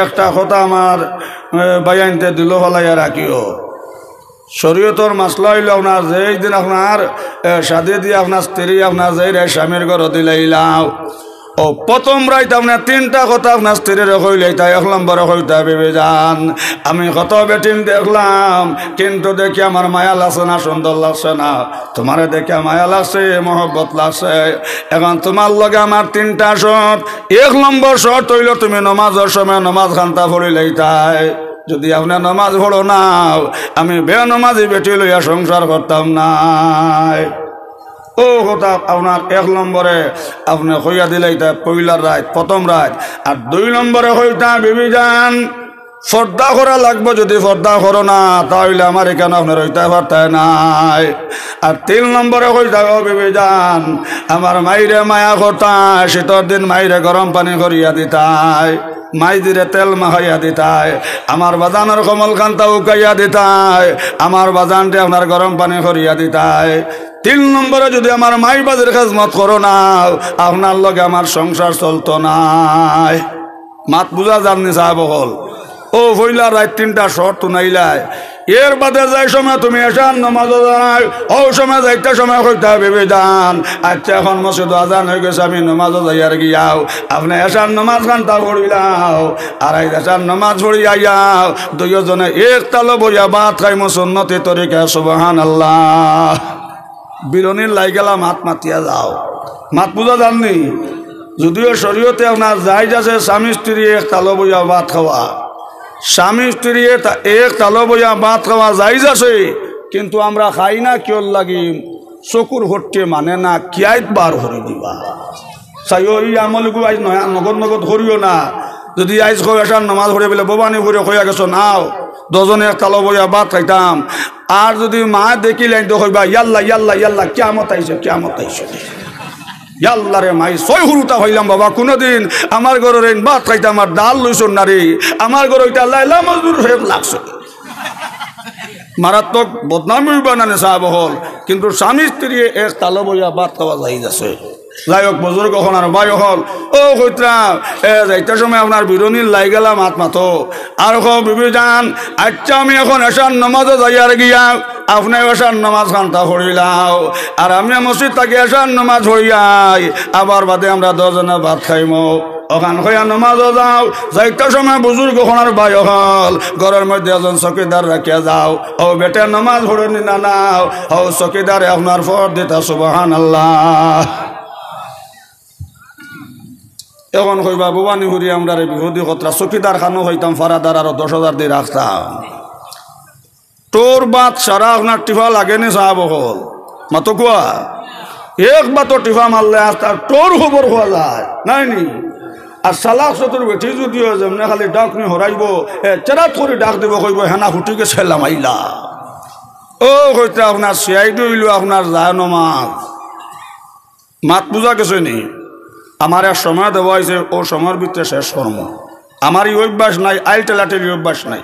একটা কথা আমার বায়ানতে দিল ফলাইয়া রাখিও। শরীয়তর মাসলা হইল আপনার যেই দিন আপনার সাদে দিয়ে আপনার স্ত্রী আপনার যেই রে স্বামীর ঘর দিলাইলাও ও প্রথম রাইতে আপনার তিনটা কথা আপনার স্ত্রীর হইলে তাই 1 নম্বরে হইতে ভেবে যান আমি কত বেটিং দেখলাম কিন্তু দেখি আমার মায়া লাগছে না, সুন্দর লাগছে না। তোমারে দেখে মায়া লাগছে, মহব্বত লাগছে। এখন তোমার লগে আমার 3টা শর্ত। 1 নম্বর শর্ত হইল তুমি নমাজের সময় নমাজ খান্তা পড়িলেই তাই। যদি আপনি নমাজ পড়ো না আমি বেনমাজি বেটি লইয়া সংসার করতাম না। ও কথা আপনার 1 নম্বরে আপনি হইয়া দিলেই তাই পয়লার রাত, প্রথম রাত। আর 2 নম্বরে হইতা বিবি যান পর্দা করা লাগবে। যদি পর্দা করো না তাহলে আমার এখানে আপনার হইতে পারতে নাই। আর 3 নম্বরে হইতা বিবি যান আমার মাইরে মায়া করতায়, শীতের দিন মাইরে গরম পানি করিয়া দিতায়, মাইদিরে তেল মাখাইয়া দিতায়, আমার বাজানের কমল কান্তা উকাইয়া দিতায়, আমার বাজানটি আপনার গরম পানি করিয়া দিতায়। 3 নম্বরে যদি আমার মাই বাজের খেজমত করো না আপনার লগে আমার সংসার চলতো নাই। মাত বুঝা জাননি সাহেব হল ও হইলা রাত 3টা শর্ত নাইলাই। এর বাদে যাই সময় তুমি এসান নমাজ যাই ও সময় যাইতে সময় হইতে ভেবে যান আচ্ছা এখন মসজিদ আজান হয়ে গেছে আমি নমাজও যাই আর গিয়াও আপনি এসান নমাজ খান্তা পড়িলাও আর এসান নমাজ পড়িয়া যাও দুইজনে এক তালো বইয়া ভাত খাইমো সুন্নতি তরিকা সুবহানাল্লাহ। বিরনির লাই গেলা মাত মাতিয়া যাও। মাত বুঝা জাননি যদিও শরীয়তে আপনার জায়েজ আছে স্বামী স্ত্রী এক তালো বইয়া ভাত খাওয়া, স্বামী স্ত্রী এক তালো বইয়া ভাত খাওয়া জায়েজ আছে, কিন্তু আমরা খাই না কিয় লাগি চকুর হট্টে মানে না কিয়াইত বার হরি দিবা চাই ওই আমলগু আজ নগদ নগদ করিও না। যদি আইজ কয় আসার নামাজ পড়ে বলে বোবানি করে কইয়া গেছো নাও 2 জনে এক তালো বইয়া ভাত খাইতাম। আর যদি মা দেখিলেন তো কইবা ইয়াল্লা ইয়াল্লা ইয়াল্লা কিয়ামত আইছে কিয়ামত আইছে ইয়াল্লা রে মাই 6 হুরুতা হইলাম বাবা কোনদিন আমার ঘরের ভাত খাইতাম আর ডাল লইছন না রে আমার ঘর ওইটা লাইলা মজদুর হয়ে লাগছে। মারাত্মক বদনামি বানানে সাহেব হল, কিন্তু স্বামী স্ত্রী এক তালো বইয়া ভাত খাওয়া যাই আছে। যাই হোক বুজুর্গ হন আর ভাই হল ও কইতরা যাইতে সময় আপনার বিরনির লাই গেলাম হাত মাথো আর বিবি যান আচ্ছা আমি এখন এসার নমাজও যাই আর গিয়া আপনি এসার নমাজ খান্তা পড়িলাও আর আমি মসজিদ থাকি এসার নমাজ পড়িয়াই আবার বাদে আমরা 2 জনে ভাত খাইমো ওখান হইয়া নমাজও যাও। যাইতে সময় বুজুর্গ হনার ভাই হল ঘরের মধ্যে একজন চকিদার রাখিয়া যাও ও বেটে নমাজ পড়েনি না নাও ও চকিদারে আপনার ফর দিতা সুবহানাল্লাহ। এখন কইবা বোবানি ঘুরি আমরা বিরোধী কথা চকিদার খানো হইতাম ফারাদার আরো 10,000 দিয়ে রাখতাম। তোর বাত সারা আপনার টিফা লাগেনি সাহাব হল মাতো কোয়া একবার তো টিফা মারলে আর তোর খবর হওয়া যায় নাই নি। আর সালাক সতর বেঠি যদি যেমনি খালি ডাক নি হরাইব চেরাত করে ডাক দিব কইব হেনা হুটিকে ছেলাম আইলা ও কইতে আপনার সিআইডি হইল আপনার যায় নমাজ মাত বুঝা গেছে নি। আমার এক সময় দেওয়া হয়েছে ও সময়ের ভিতরে শেষ কর্ম। আমার এই অভ্যাস নাই, আইল টেলাটেলি অভ্যাস নাই।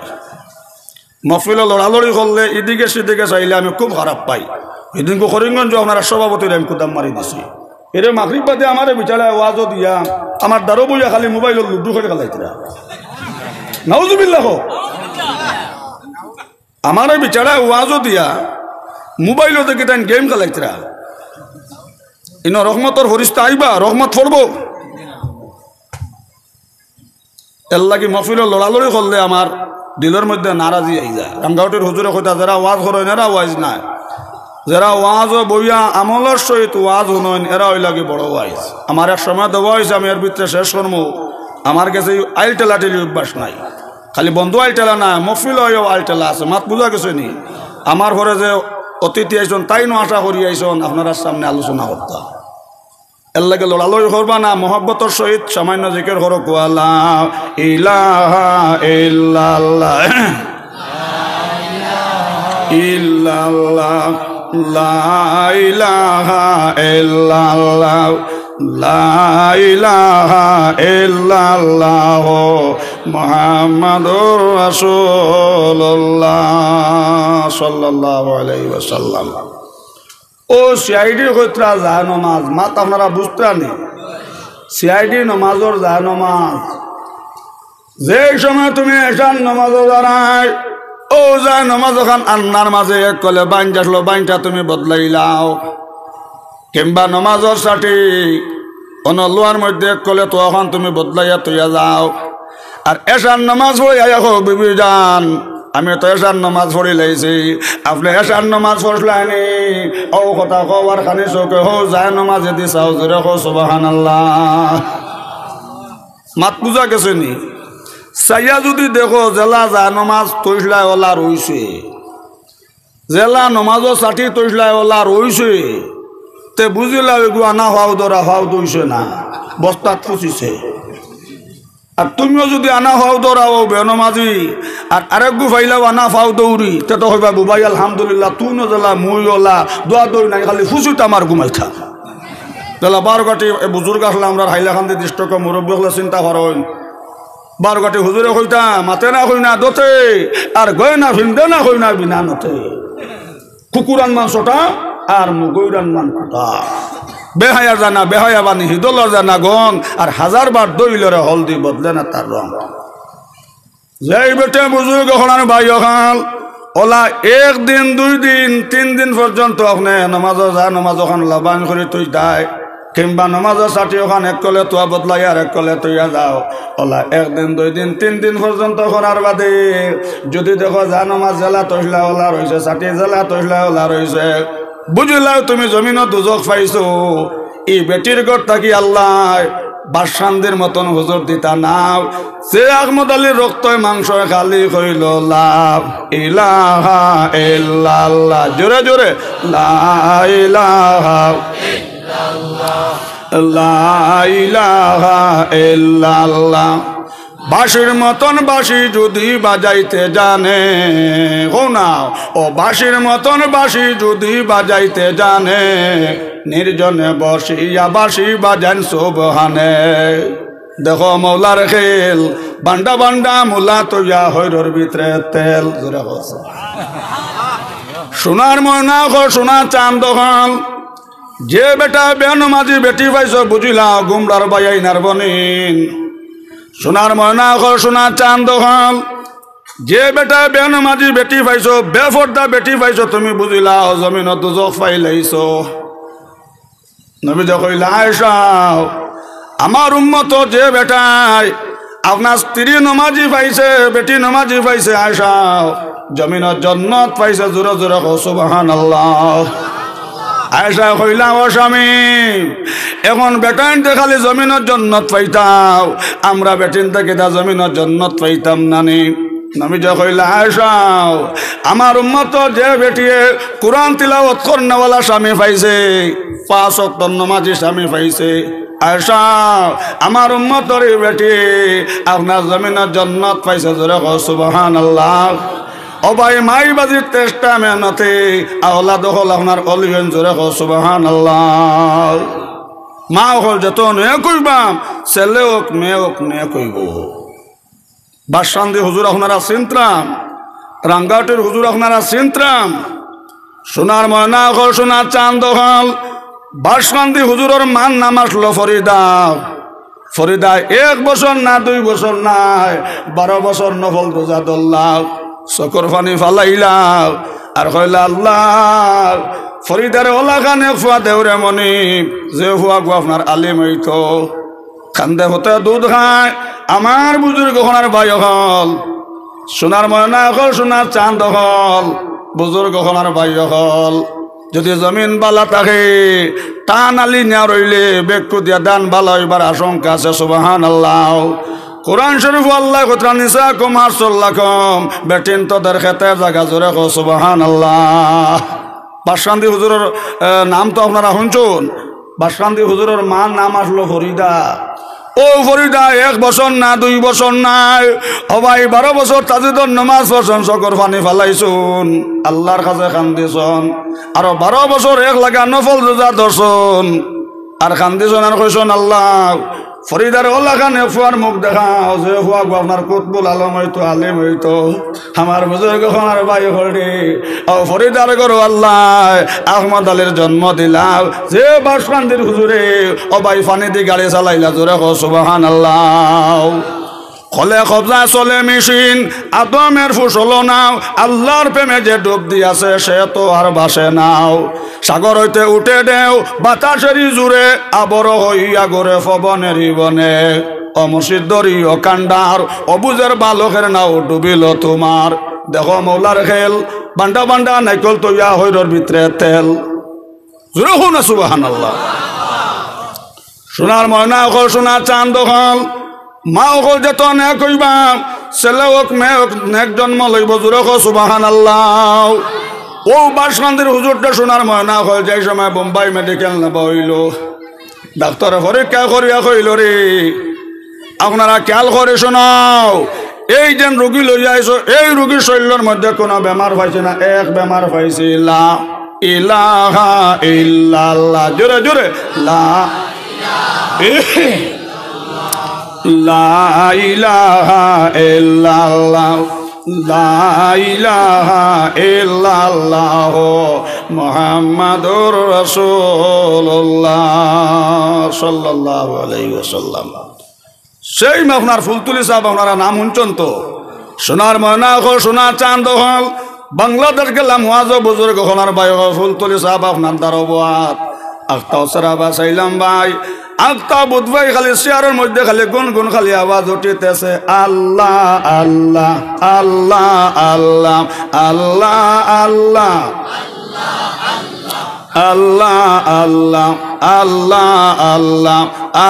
মফিল লড়ালড়ি করলে এদিকে সেদিকে চাইলে আমি খুব খারাপ পাই। এদিনকে করিমগঞ্জ আপনারা সভাপতির আমি কুদাম মারি দিছি এর মাগরিব বাদে আমার বিচারে ওয়াজও দিয়া আমার দারো বইয়া খালি মোবাইলত লুডু করে খেলাইতরা নাউজুবিল্লাহ। আমার বিচারে ওয়াজও দিয়া মোবাইলও দেখে তাই গেম খেলাইতরা। ইন রহমতর ফরিস্তা আইবা রহমত পড়ব এর লাগি মফিল লড়ালড়ি করলে আমার দিলের মধ্যে নারাজি আই যায়। রামগাউটির হুজুরে কইতা যারা ওয়াজ করেন এরা ওয়াজ নাই, যারা ওয়াজ বইয়া আমলের সহিত ওয়াজ শুনেন এরা ওই লাগে বড় ওয়াজ। আমার এক সময় দেওয়া হয়েছে আমি এর ভিতরে শেষ করবো। আমার কাছে আইল টেলাটেলি অভ্যাস নাই, খালি বন্ধু আইল টেলা না মফিল হয়েও আইল টেলা আছে। মাত বুঝা গেছে নি আমার ঘরে যে অতিথি আইসন তাই নো আশা করি আইসন আপনার সামনে আলোচনা করতাম। এর লাগে লড়ালড়ি করবা না, মহব্বতর সহিত সামান্য জিকির করো লা ইলাহা ইল্লাল্লাহ ইল্লাল্লাহ লা ইলাহা ইল্লাল্লাহ লা ইলাহা ইল্লাল্লাহ মুহাম্মাদুর রাসূলুল্লাহ সাল্লাল্লাহু আলাইহি ওয়াসাল্লাম। ও সিআইডির কইতরা যায় নমাজ মাত আপনারা বুঝতে নি সিআইডি নমাজর যায় নমাজ যে সময় তুমি এশার নামাজও দাঁড়ায় ও যায় নামাজ ওখান আন্নার মাঝে এক কলে বাইনটা আসলো বাইনটা তুমি বদলাইলাও কিংবা নামাজের সাথে অন্য লোয়ার মধ্যে এক কলে তো এখন তুমি বদলাইয়া তুইয়া যাও আর এশার নামাজ পড়ে আয়া বিবি যান আমি তো এশার নামাজ পড়ি লাইছি আপনি এশার নামাজ পড়লানি ও কথা কবার খানি চোখে হো যায় নামাজে দি চাও জোরে হো সুবহানাল্লাহ মাত বুঝা গেছে নি সাইয়া যদি দেখো জেলা যায় নমাজ তৈসলায় ওলা রইছে জেলা নমাজও ষাঠি তৈসলায় ওলা রইছে তে বুঝিলা এগু আনা হওয়াও দরা হওয়াও দইছে না বস্তাত ফুচিছে আর তুমিও যদি আনা হওয়াও দরাও বেনমাজি আর আরেকগু ফাইলাও আনা ফাও দৌড়ি তে তো হইবা বুবাই আলহামদুলিল্লাহ তুই নজেলা মুই ওলা দোয়া দৌড় নাই খালি ফুচুটা আমার ঘুমাই থাক তাহলে 12 গাটি বুজুর্গ আসলে আমরা হাইলাকান্দি দৃষ্টক মুরব্বী হলে চিন্তা করেন 12 গাটি হুজুরে কইতা মাতে না কই না দতে আর গয় না ফিন্দে না কই না বিনা নতে কুকুরান মাংসটা আর মুগৈরান মাংসটা বেহায়া জানা বেহায়া বানি হিদলর জানা গন আর 1000 বার দইলরে হলদি বদলে না তার রং যাই বেটে বুজুর্গ হলান ভাই ওখান ওলা 1 দিন 2 দিন 3 দিন পর্যন্ত আপনি নামাজ যা নামাজ ওখান লাবান করে তুই দায় কিংবা নামাজের সাথে ওখানে এক কলে তোয়া বদলাই আর এক কলে তুইয়া যাও ওলা 1 দিন 2 দিন 3 দিন পর্যন্ত করার বাদে যদি দেখো যা নামাজ জেলা তসলা ওলা রয়েছে সাথে জেলা তসলা ওলা রয়েছে বুঝলাও তুমি জমিনত দুজক পাইছো এই বেটির ঘর থাকি আল্লাহ বাদশানদের মতন হুজুর দিতা নাও সে আহমদ আলীর রক্তয় মাংস খালি হইল লা ইলাহা ইল্লাল্লাহ জোরে জোরে লা ইলাহা লা ইলাহা ইল্লাল্লাহ বাঁশির মতন বাঁশি যদি বাজাইতে জানে হো না ও বাঁশির মতন বাঁশি যদি বাজাইতে জানে নির্জনে বসিয়া বাঁশি বাজান সুবহানে দেখো মৌলার খেল বান্ডা বান্ডা মুলা তৈয়া হইরর ভিতরে তেল সোনার ময়না হো সোনা চাঁদ হল যে বেটা বেনমাজি বেটি পাইছ বুঝিলা গুমরার বাইয়াই নারবনিন সোনার ময়না হল সোনার চাঁদ হল যে বেটা বেনমাজি বেটি পাইছ বেফর্দা বেটি পাইছ তুমি বুঝিলা জমিনত দুজক পাইলাইছ নবী কইলা আয়েশা আমার উম্মত যে বেটায় আপনার স্ত্রী নমাজি পাইছে বেটি নমাজি পাইছে আয়েশা জমিনত জান্নাত পাইছে জোরে জোরে সুবহানাল্লাহ আয়েশা কইলা ও স্বামী এখন বেটাইন খালি জমিনত জান্নাত পাইতাও আমরা বেটিন থেকে দা জমিনত জান্নাত পাইতাম নানি নবী কইলা আয়েশা আমার উম্মত যে বেটিয়ে কুরআন তিলাওয়াত করনেওয়ালা স্বামী পাইছে 5 ওয়াক্ত নামাজি স্বামী পাইছে আয়েশা আমার উম্মতর বেটি আপনার জমিনত জান্নাত পাইছে জোরে সুবহানাল্লাহ ও ভাই মাই বাজির চেষ্টা মেহনতে আওলাদ হল আপনার অলিগঞ্জ জোরে সুবহানাল্লাহ মা হল যত নয় কইবাম ছেলে হোক মেয়ে হোক নিয়ে কইব বাদশান্দি হুজুর আপনারা চিন্তাম রাঙ্গাটির হুজুর আপনারা চিন্তাম সোনার ময়না হল সোনার চাঁদ হল বাদশান্দি হুজুরের মান নাম আসলো ফরিদা ফরিদা 1 বছর না 2 বছর নাই 12 বছর নফল রোজা ধরলাম চকর পানি ফালাইলাম আর কইলা আল্লাহ ফরিদারে ওলা খানে ফুয়া দেউরে মনি যে ফুয়া গো আপনার আলিম হইতো কান্দে হতে দুধ খায় আমার বুজুর্গ হনার ভাই হল সোনার ময়না হল সোনার চাঁদ হল বুজুর্গ হনার ভাই হল যদি জমিন বালা থাকে টান আলি না রইলে বেকু দিয়া দান বালা হইবার আশঙ্কা আছে সুবহানাল্লাহ কুরআন শরীফ আল্লাহ কতরা নিসাকুম হাসুল্লাকুম বেটিন তোদের খেতে জায়গা জোরে কো সুবহানাল্লাহ বাদশান্দি হুজুরের নাম তো আপনারা শুনছেন বাদশান্দি হুজুরের মার নাম আসলো ফরিদা ও ফরিদা 1 বছর না 2 বছর নাই ও ভাই 12 বছর তাজিদর নামাজ পড়ছন চকর পানি ফালাইছুন আল্লাহর কাছে কান্দিছন আর 12 বছর এক লাগা নফল রোজা ধরছন আর কান্দিছন আর কইছন আল্লাহ ফরিদার ওলা খানে ফুয়ার মুখ দেখাও যে ফুয়া গো আপনার কুতবুল আলম হইতো আলিম হইতো আমার বুজুর্গ খানার ভাই হরে ও ফরিদার গরু আল্লাহ আহমদ আলীর জন্ম দিলাম যে বাসকান্দির হুজুরে ও ভাই ফানি দি গাড়ি চালাইলা জোরে কো সুবহানাল্লাহ কলে কবজায় চলে মেশিন আদমের ফুসল নাও আল্লাহর প্রেমে যে ডুব দিয়াছে সে তো আর বাসে নাও সাগর হইতে উঠে দেও বাতাসেরই জুড়ে আবর হইয়া গড়ে পবনেরই বনে অমসিদ্ধরি অকাণ্ডার অবুজের বালকের নাও ডুবিল তোমার দেখো মৌলার খেল বান্ডা বান্ডা নাইকল তৈয়া হইরর ভিতরে তেল জোরে না সুবহানাল্লাহ। সোনার ময়না অকল সোনার চাঁদ হল মা অকল যেত নে কইবা ছেলে হোক মেয়ে হোক নেক জন্ম লইব জোরে সুবহানাল্লাহ। ও বাসকান্দির হুজুরটা সোনার ময়না হল যাই সময় বোম্বাই মেডিকেল নেবা হইল ডাক্তারে পরীক্ষা করিয়া কইল রে আপনারা খেয়াল করে শোনাও এই যে রোগী লইয়া আইছো এই রোগীর শরীরের মধ্যে কোনো বেমার পাইছে না এক বেমার পাইছে লা ইলাহা ইল্লাল্লাহ জোরে জোরে লা ইলাহা ইল্লাল্লাহ লা ইলাহা ইল্লাল্লাহ মুহাম্মাদুর রাসূলুল্লাহ সাল্লাল্লাহু আলাইহি ওয়াসাল্লাম। সেই আপনার ফুলতুলি সাহেব আপনারা নাম শুনছেন তো সোনার ময়না হল সোনার চাঁদ হল বাংলাদেশ গেলাম ওয়াজ বুজুর্গ হলার ভাই ফুলতুলি সাহেব আপনার দারবাত আখতা ওসরা বাসাইলাম ভাই আখতা বুধ ভাই খালি চেয়ারের মধ্যে খালি গুন গুন খালি আওয়াজ উঠিতেছে আল্লাহ আল্লাহ আল্লাহ আল্লাহ আল্লাহ আল্লাহ আল্লাহ আল্লাহ আল্লাহ আল্লাহ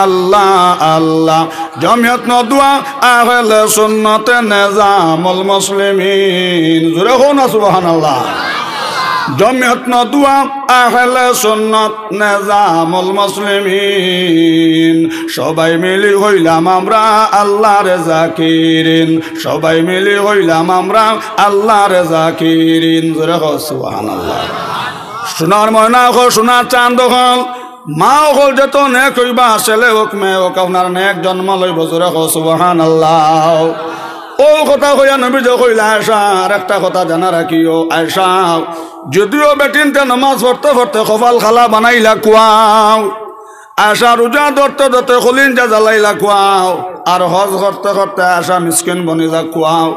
আল্লাহ আল্লাহ জমিয়ত নদুয়া আহলে সুন্নতে নিজামুল মুসলিমিন জোরে হো না সুবহানাল্লাহ। জমিয়ত নদুয়া আহলে সুন্নত নিজামুল মুসলিমিন সবাই মিলি হইলাম আমরা আল্লাহর জাকিরিন সবাই মিলি হইলাম আমরা আল্লাহর জাকিরিন জোরে হো সুবহানাল্লাহ। সোনার ময়না হল সোনার চাঁদ হল মা হল যেত নে কইবা ছেলে হোক মেয়ে হোক আপনার নেক জন্ম লইব জোরে হো সুবহানাল্লাহ। ও কথা কইয়া নবী যে কইলা আয়সা আর একটা কথা জানা রাখিও আয়সা যদিও বেটিনতে নামাজ পড়তে পড়তে কপাল খালা বানাইলা কুয়াও আয়সা রোজা ধরতে ধরতে খলিন যা জ্বালাইলা কুয়াও আর হজ করতে করতে আয়সা মিসকিন বনি যা কুয়াও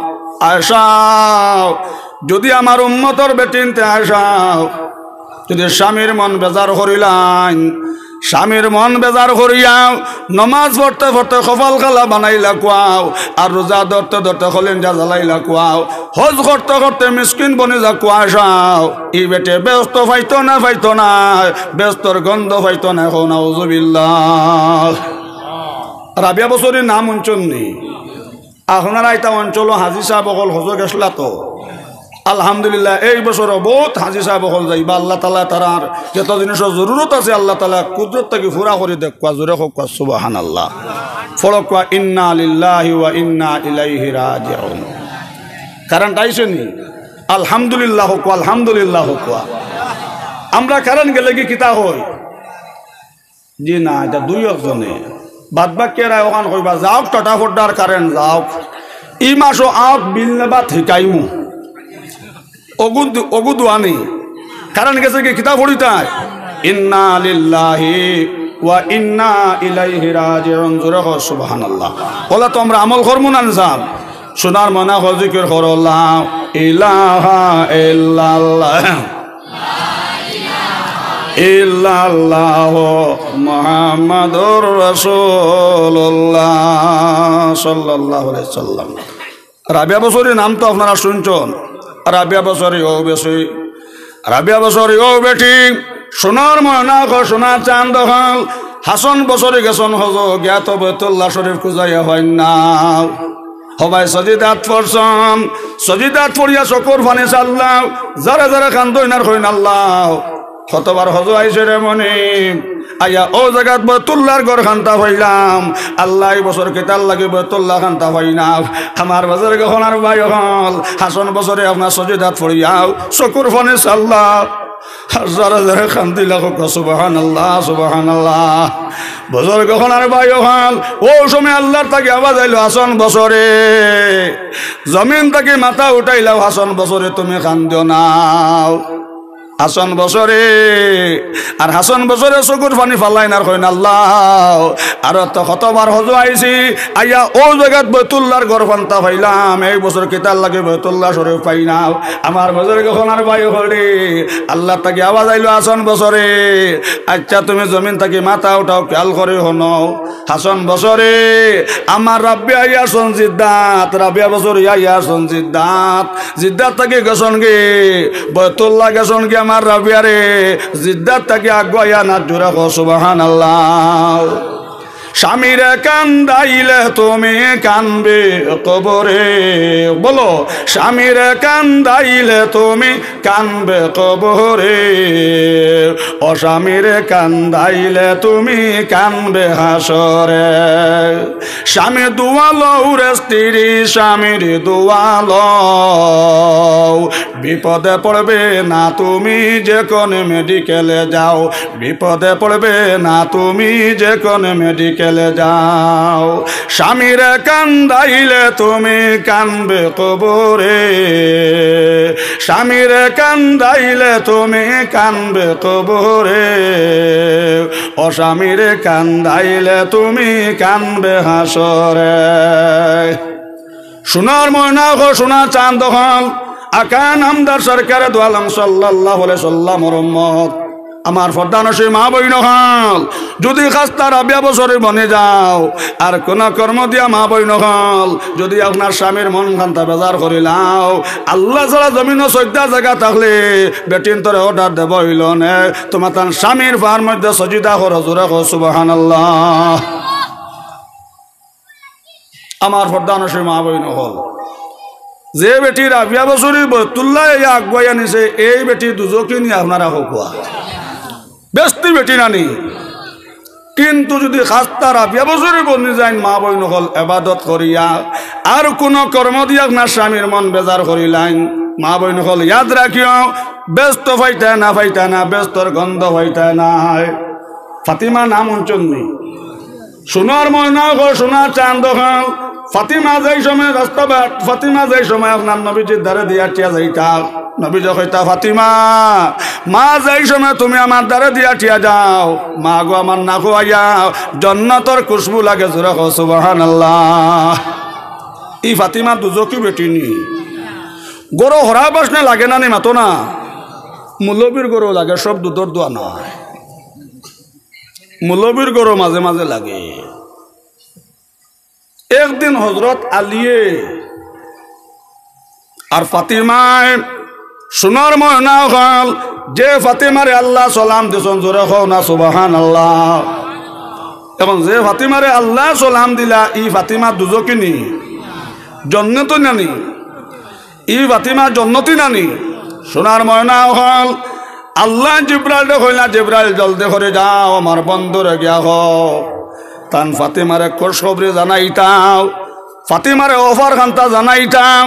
আয়সা যদি আমার উম্মতর বেটিনতে আয়সা যদি স্বামীর মন বেজার করিলাম স্বামীর মন বেজার করিয়াও নমাজ পড়তে পড়তে কপাল খালা বানাইলা কুয়াও আর রোজা ধরতে ধরতে খলিন যা জ্বালাইলা কুয়াও হজ করতে করতে মিসকিন বনে যা কুয়াশাও ই বেটে ব্যস্ত পাইতো না ব্যস্তর গন্ধ পাইতো না এখন নাউজুবিল্লাহ। রাবিয়া বছরের নাম অঞ্চল নেই আপনারা এটা অঞ্চল হাজি সাহেব অকল হজ গেছলা তো আলহামদুলিল্লাহ এই বছর বহুত হাজি সাহেব হল যাইবা আল্লাহ তালা তার যত জিনিসের জরুরত আছে আল্লাহ তালা কুদরত থেকে ফুরা করে দেখুয়া জোরে হোক সুবহানাল্লাহ ফলকুয়া ইন্না লিল্লাহি ওয়া ইন্না ইলাইহি রাজিউন কারণ তাইছে নি আলহামদুলিল্লাহ হোক আলহামদুলিল্লাহ হোক আমরা কারণ গেলে কি কিতা হই জি না এটা দুই একজনে বাদ বাক্যেরা ওখান কইবা যাও টাটা ফোটার কারেন্ট যাও ই মাসও আপ বিল নেবা ঠিকাইমু অগুদুয়ানি কারণ গেছে কি কিতাব পড়িতাই ইন্না লিল্লাহি ওয়া ইন্না ইলাইহি রাজিউন জোরে কও সুবহানাল্লাহ। বলা তো আমরা আমল করমু না নিজাম সোনার মনা হল জিকির করো লা ইলাহা ইল্লাল্লাহ ইল্লাল্লাহ মুহাম্মাদুর রাসূলুল্লাহ সাল্লাল্লাহু আলাইহি ওয়াসাল্লাম। রাবিয়া বছরের নাম তো আপনারা শুনছেন রাবিয়া বছরী ও বেশি রাবিয়া বছরী ও বেটি সোনার ময়না সোনার চাঁদ হল হাসন বছরে গেছন হজ জ্ঞাত বেতুল্লাহ শরীফ খুঁজাইয়া হয় না সবাই সজিদাত পড়ছন সজিদাত পড়িয়া চকুর ফানি চাল্লাও যারা যারা কান্দইনার হইন আল্লাহ কতবার হজ আইছে রে মনে আয়া ও জায়গাত বেতুল্লাহর ঘর খান্তা পাইলাম আল্লাহ এই বছর কেতাল লাগে বেতুল্লাহ খান্তা পাই না আমার বাজারে কখন আর ভাই হল হাসন বছরে আপনার সজিদাত পড়িয়াও চকুর ফানি চাল্লাও যারা যারা খান্দিলা হোক সুবহানাল্লাহ সুবহানাল্লাহ বছর কখন আর ভাই হল ও সময় আল্লাহর তাকে আওয়াজ আইলো হাসন বছরে জমিন তাকে মাথা উঠাইলাও হাসন বছরে তুমি কান্দিও নাও হাসান বছরে আর হাসান বছরে চকুর পানি ফালাই না কইন আল্লাহ আর তো কতবার হজ আইছি আইয়া ও জায়গাত বাইতুল্লাহর ঘর ফান্তা পাইলাম এই বছর কেতার লাগে বাইতুল্লাহ শরীফ পাই না আমার বছরে কখন আর ভাই হলে আল্লাহ তাকে আওয়াজ আইলো হাসান বছরে আচ্ছা তুমি জমিন থেকে মাথা উঠাও খেয়াল করে হনো হাসান বছরে আমার রাব্বি আইয়া সন জিদ্দাত রাবিয়া বছর আইয়া সন জিদ্দাত জিদ্দাত থেকে গেছন গে বাইতুল্লাহ গেছন গে আমার রাবিয়ারে জিদ্দাত থেকে আগুয়া না জোরা কো সুবহানাল্লাহ স্বামীরে কান্দাইলে তুমি কানবে কবরে বলো স্বামীরে কান্দাইলে তুমি কানবে কবরে অস্বামীরে কান্দাইলে তুমি কানবে হাসরে স্বামী দুয়ালো রে স্ত্রী স্বামীর দুয়ালো বিপদে পড়বে না তুমি যে কোন মেডিকেলে যাও বিপদে পড়বে না তুমি যে কোন মেডিকেলে যাও স্বামীরে কান্দাইলে তুমি কানবে কবরে স্বামীরে কান্দাইলে তুমি কানবে কবরে অস্বামীরে কান্দাইলে তুমি কানবে হাসরে সোনার ময়না গো সোনা চাঁদ হল আকান আমদার সরকার দোয়ালাম সাল্লাল্লাহু আলাইহি সাল্লাম রহমত আমার ফরদানসী মা বইন হল যদি খাস্তা রাবিয়া বছরে বনে যাও আর কোন কর্ম দিয়া মা বইন হল যদি আপনার স্বামীর মন খান্তা বেজার করিলাও আল্লাহ ছাড়া জমিন 14 জায়গা থাকলে বেটিন তোরে অর্ডার দেব হইল নে তোমার তার স্বামীর পার মধ্যে সজিদা করো জোরে কো সুবহানাল্লাহ আমার ফরদানসী মা বইন হল যে বেটি রাবিয়া বছরে বাইতুল্লাহ আগুয়া নিছে এই বেটি দুজকে নিয়ে আপনারা হকুয়া বেস্তি বেটি নানি কিন্তু যদি খাস্তা রাবিয়া বছরে বনি যায় মা বইন হল এবাদত করিয়া আর কোন কর্ম দিয়া না স্বামীর মন বেজার করিলাইন মা বইন হল ইয়াদ রাখিও ব্যস্ত ফাইতে না ব্যস্তর গন্ধ ফাইতে নাই ফাতিমা নাম অঞ্চন্নি সোনার ময়না গো সোনার চাঁদ হল ফাতিমা যাই সময় রাস্তা ফাতিমা যাই সময় আপনার নবীজির দ্বারে দিয়া টিয়া যাইতা নবী কইতা ফাতিমা মা যাই সময় তুমি আমার দ্বারে দিয়া টিয়া যাও মা গো আমার না খুয়াইয়া জান্নাতের খুশবু লাগে জোরে কও সুবহানাল্লাহ ই ফাতিমা দুজকি বেটিনি গরো হরা বাসনে লাগে না নি মাতো না মুলবির গরো লাগে সব দুধর দোয়া নয় মুলবির গরো মাঝে মাঝে লাগে একদিন হজরত আলিয়ে আর ফাতিমায় সোনার ময়না হল যে ফাতিমারে আল্লাহ সালাম দিছেন জোরে কও না সুবহানাল্লাহ এবং যে ফাতিমারে আল্লাহ সালাম দিলা ই ফাতিমা দুজকিনি জন্নতি নানি ই ফাতিমা জন্নতি নানি সোনার ময়না হল আল্লাহ জিব্রাইল কইলা জিব্রাইল জলদি করে যাও আমার বন্ধুরে গিয়া হও তান ফাতিমারে খবরে জানাইতাম ফাতিমারে অফার খান্তা জানাইতাম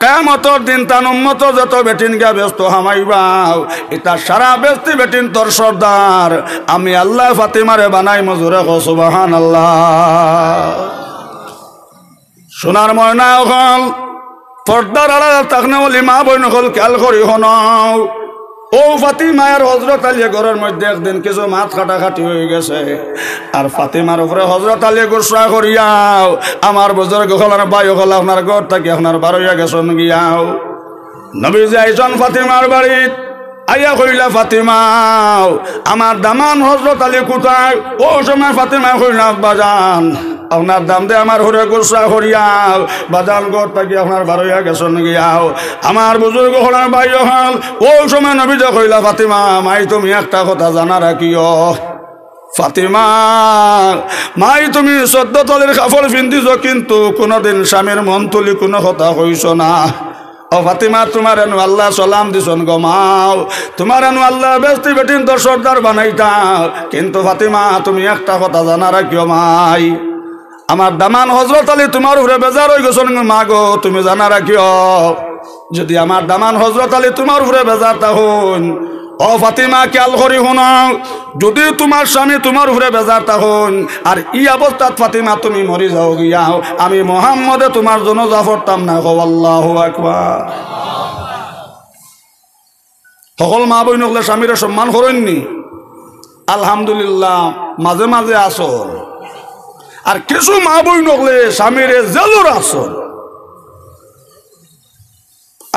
কিয়ামতের দিন তান উম্মত যত বেটিন গা ব্যস্ত হামাইবাও এটা সারা ব্যস্তি বেটিন তোর সর্দার আমি আল্লাহ ফাতিমারে বানাই মজুরে কও সুবহানাল্লাহ সোনার ময়না হল পর্দার আড়াল তাকনে বলি মা বইন হল খেয়াল করি হনাও ও ফাতিমার হজরত আলী ঘরের মধ্যে একদিন কিছু মাছ কাটাকাটি হয়ে গেছে আর ফাতিমার উপরে হজরত আলী গোসা করিয়াও আমার বুজুর্গ হলার ভাই হল আপনার ঘর থেকে আপনার বারোয়া গেছেন গিয়াও নবী যাইছেন ফাতিমার বাড়ি আইয়া কইলা ফাতিমাও আমার দামান হজরত আলী কোথায় ও সময় ফাতিমা কইলা বাজান আপনার দাম দে আমার হরে গোসা করিয়াও বাজান ঘর থেকে আপনার বারোয়া গেছেন গিয়াও আমার বুজুর্গ হলার ভাই হল ও সময় নবী যা কইলা ফাতিমা মাই তুমি একটা কথা জানা রাখিও ফাতিমা মাই তুমি 14 তলের কাপড় পিন্ধিছ কিন্তু কোনোদিন স্বামীর মন তুলি কোনো কথা কইছ না ও ফাতিমা তোমার এনু আল্লাহ সালাম দিছন গমাও তোমার এনু আল্লাহ বেস্তি বেটিন তো সর্দার বানাইতা কিন্তু ফাতিমা তুমি একটা কথা জানা রাখিও মাই আমার দামান হজরত আলী তোমার উপরে বেজার হয়ে গেছেন মা গো তুমি জানা রাখিও যদি আমার দামান হজরত আলী তোমার উপরে বেজার তখন ও ফাতিমা খেয়াল করি শুনো যদি তোমার স্বামী তোমার উপরে বেজার তখন আর ই অবস্থাত ফাতিমা তুমি মরি যাও গিয়াও আমি মুহাম্মদে তোমার জন্য জাফরতাম না গো আল্লাহু আকবার সকল মা বই নকলে স্বামীরা সম্মান করেননি? আলহামদুলিল্লাহ মাঝে মাঝে আসন। আর কিছু মা বই নকলে স্বামীরে জেলর আসন।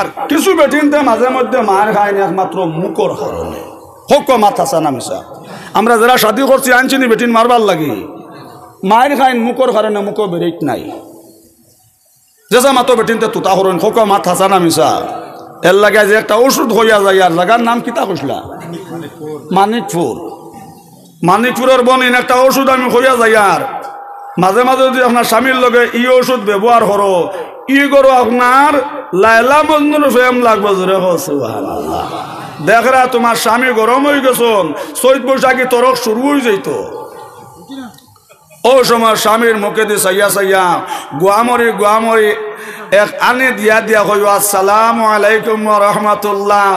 আর কিছু বেটিনতে মাঝে মধ্যে মার খায়নি একমাত্র মুখর কারণে। হোক মাথা সানা মিশা আমরা যারা শাদি করছি আনছিনি বেটিন মারবার লাগি, মায়ের খাইন মুখর কারণে মুখ বেরিত নাই। যেসা মাতো বেটিনতে তুতা হরণ হোক মাথা সানা মিশা এর লাগে যে একটা ওষুধ হইয়া যায়। আর জায়গার নাম কিতা কইলা? মানিকপুর। মানিকপুরের বনিন একটা ওষুধ আমি হইয়া যাই। আর মাঝে মাঝে যদি আপনার স্বামীর লগে ই ওষুধ ব্যবহার করো, ই করো আপনার লাইলা মজনুর ফেম লাগবে। জোরে সুবহানাল্লাহ। দেখরা তোমার স্বামী গরম হয়ে গেছন, চৈত বৈশাখী তরক শুরু হয়ে যাইত। ও সময় স্বামীর মুখে দিয়ে সাইয়া সাইয়া গুয়ামরি এক আনে দিয়া দিয়া কই আসসালামু আলাইকুম ওয়া রাহমাতুল্লাহ।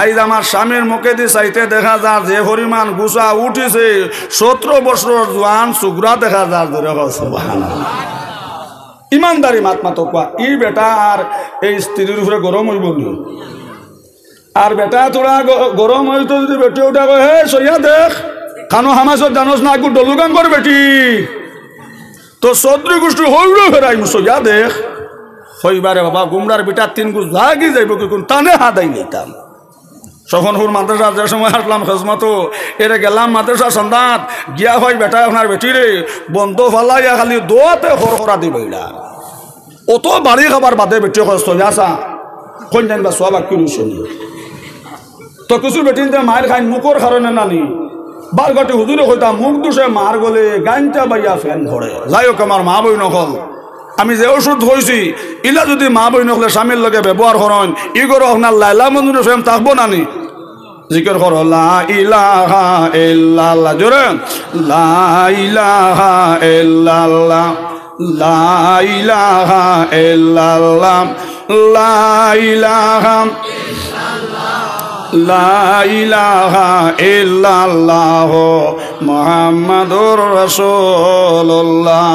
আইজ আমার স্বামীর মুখে দিয়ে চাইতে দেখা যায় যে পরিমাণ গুছা উঠিছে 17 বছর জোয়ান সুগরা দেখা যায়। ধরে সুবহানাল্লাহ। ইমানদারি মাতমা তো কোয়া ই বেটা আর এই স্ত্রীর উপরে গরম হইব নি? আর বেটা তোরা গরম হইতো যদি বেটি উঠা কয় হে সইয়া দেখ খানো হামাসত জানোস না একটু ডলুগান কর বেটি তো চৌধুরী গোষ্ঠী হইল ফেরাই সইয়া দেখ হইবারে বাবা গুমরার বেটা 3 গুছ লাগি যাইব কি কোন টানে হাদাই নিতাম। তখন হুর মাদ্রাসা যে সময় আসলাম খেজমত এরে গেলাম মাদ্রাসা সন্ধাত গিয়া হয় বেটা আপনার বেটি রে বন্ধ ফালাইয়া খালি দোয়াতে হরহরা দিবইলা অত বাড়ি খাবার বাদে বেটি সইয়াছা কোন জানবা সব আকির শুনি তো কিছু বেটিন মায়ের খাই মুখর কারণে নানি বার ঘাটে হুজুরে কইতাম মুখ দুষে মার গলে গানটা বাইয়া ফ্যান ধরে। যাই হোক আমার মা বই নকল আমি যে ওষুধ হয়েছি ইলা যদি মা বই নকলে স্বামীর লগে ব্যবহার করেন ই করো আপনার লাইলা মজনুর ফ্যান থাকবো নানি? জিকির করো লা ইলাহা ইল্লাল্লাহ। জোরে লা ইলাহা ইল্লাল্লাহ লা ইলাহা ইল্লাল্লাহ লা ইলাহা লা ইলাহা ইল্লাল্লাহ মুহাম্মাদুর রাসূলুল্লাহ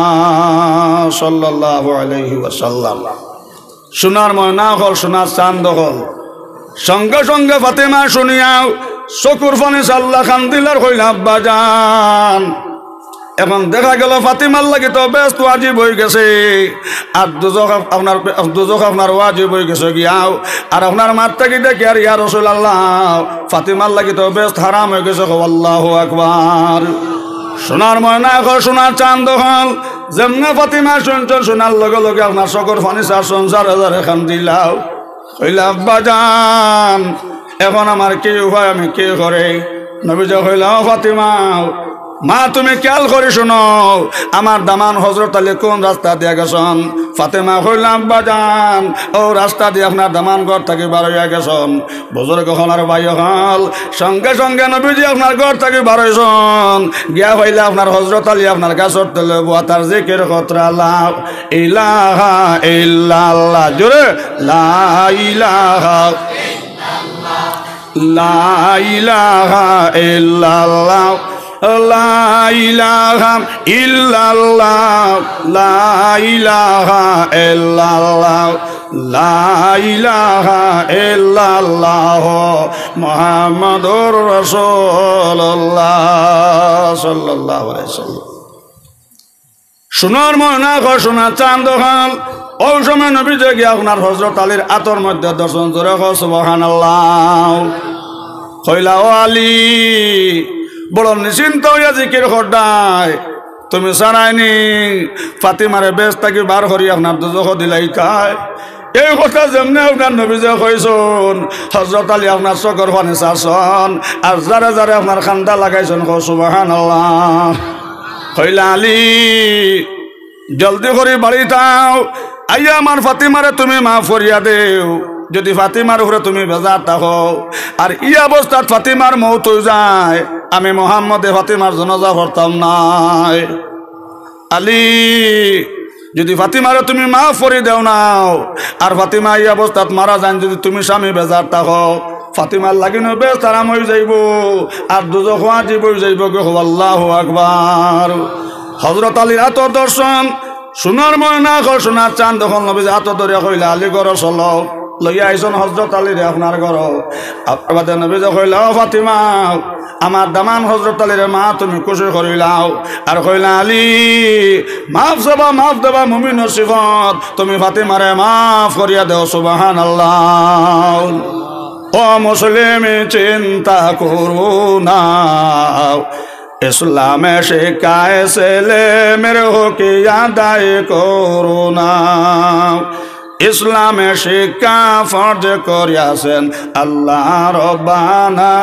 সাল্লাল্লাহু আলাইহি ওয়াসাল্লাম। সোনার ময়না হল সোনার চাঁদ হল। সঙ্গে সঙ্গে ফাতেমা শুনিয়াও চকুর পানি সাল্লা খান্দিলার হইল আব্বা জান। এখন দেখা গেল ফাতিমার লাগে তো ব্যস্ত ওয়াজিব হয়ে গেছে আর দুজক আপনার ওয়াজিব হয়ে গেছে গিয়াও আর আপনার মারটা কি দেখি আর ইয়া রাসূলুল্লাহ ফাতিমার লাগে তো ব্যস্ত হারাম হয়ে গেছে। আল্লাহু আকবার। সোনার ময়না এখন সোনার চাঁদ হল যেমনে ফাতিমা শুনছেন সোনার লগে লগে আপনার চকুর পানি চার সংসার হাজার এখান দিলাও হইল আব্বা জান এখন আমার কি উপায় আমি কি করে? নবীজি হইলাম ফাতিমা মা তুমি খেয়াল করে শোনো আমার দামান হযরত আলী কোন রাস্তা দিয়ে গেছেন? ফাতেমা হইলাম বাজান ও রাস্তা দিয়ে আপনার দামান ঘর থেকে বার হইয়া গেছেন। বুজুর্গ হল আর ভাই হল সঙ্গে সঙ্গে নবীজি আপনার ঘর থেকে বার হইছেন গিয়া হইলে আপনার হযরত আলী আপনার গাছর তেলে বুয়া তার জিকির কতরা লা ইলাহা ইল্লাল্লাহ। জোরে লা ইলাহা লা ইলাহা ইল্লাল্লাহ লা ইলাহা ইল্লাল্লাহ লা ইলাহা ইল্লাল্লাহ লা ইলাহা ইল্লাল্লাহ মুহাম্মাদুর রাসূলুল্লাহ সাল্লাল্লাহু আলাইহি ওয়াসাল্লাম। সোনার ময়না ঘর সোনার চাঁদ হল ওই সময় নবীজি গিয়া আপনার হযরত আলীর আতর মধ্যে দর্শন করে সুবহানাল্লাহ কইলা ও আলী বড় নিশ্চিন্ত হইয়া জিকির করডাই তুমি জানাইনি ফাতিমারে বেশ থাকি বার করি আপনার দুজখ দিলাই খায়। এই কথা যেমনি আপনার নবীজি কইছেন হযরত আলী আপনার চোখের পানি চারছন আর যারে যারে আপনার খান্দা লাগাইছেন সুবহানাল্লাহ। কইলা আলী জলদি করে বাড়ি তাও আইয়া আমার ফাতিমারে তুমি মাফ করিয়া দেও। যদি ফাতিমার উপরে তুমি বেজার থাকো আর ই অবস্থাত ফাতিমার মৌত হয়ে যায় আমি মুহাম্মদে ফাতিমার জানাজা পড়তাম নাই। আলী যদি ফাতিমারে তুমি মাফ করে দেও নাও আর ফাতিমা এই অবস্থাত মারা যান যদি তুমি স্বামী বেজার থাকো ফাতিমার লাগিনো বেশ আরাম হয়ে যাইব আর দুজখ ওয়াজিব হয়ে যাইব। আল্লাহু আকবার। হযরত আলীর আতর দর্শন সোনার ময়না ঘর সোনার চাঁদ যখন নবীজি আতর ধরিয়া কইলা আলী ঘর চলো লইয়া আইসন হজরত আলীরে আপনার ঘর আপনার বাদে নবী কইল ফাতিমা আমার দামান হজরত আলীর মা তুমি খুশি করিলাও আর কইলা আলী মাফ দেবা মুমিনের সিফত তুমি ফাতিমারে মাফ করিয়া দেও সুবহানাল্লাহ ও মুসলিম চিন্তা করো না ইসলামে শিখায় ছেলে মেরে হোকে আদায় করো না ইসলামে শিক্ষা ফরজ করিয়াছেন আল্লাহ রব্বানা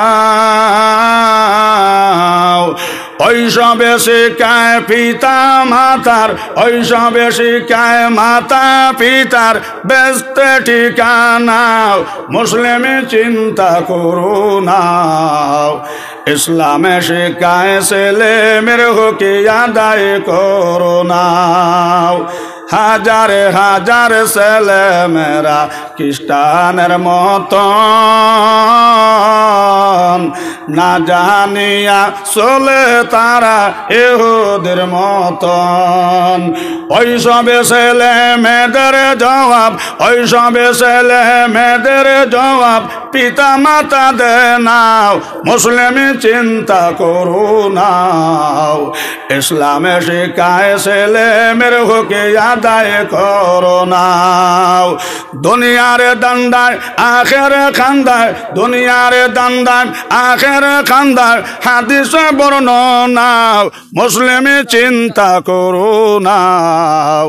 ঐসবে শিখায় পিতা মাতার ঐসবে শিখায় মাতা পিতার ব্যস্ত ঠিকানা মুসলিম চিন্তা করো না ইসলামে শিখায় ছেলে মেরে হোকে আদায় করো না হাজারে হাজার ছেলে মেয়েরা খ্রিস্টানের মতন না জানিয়া চলে তারা ইহুদের মতন ওইসবে ছেলে মেয়েদের জবাব ওইসবে ছেলে মেয়েদের জবাব পিতা মাতা দে নাও মুসলিম চিন্তা করো নাও ইসলামে শিখায় ছেলে মেয়ের হোকে আদায় করো নাও দুনিয়ার দান্দায় আখের খান্দায় দুনিয়ার দান্দায় আখের খান্দায় হাদিসে বর্ণনা মুসলিম চিন্তা করো নাও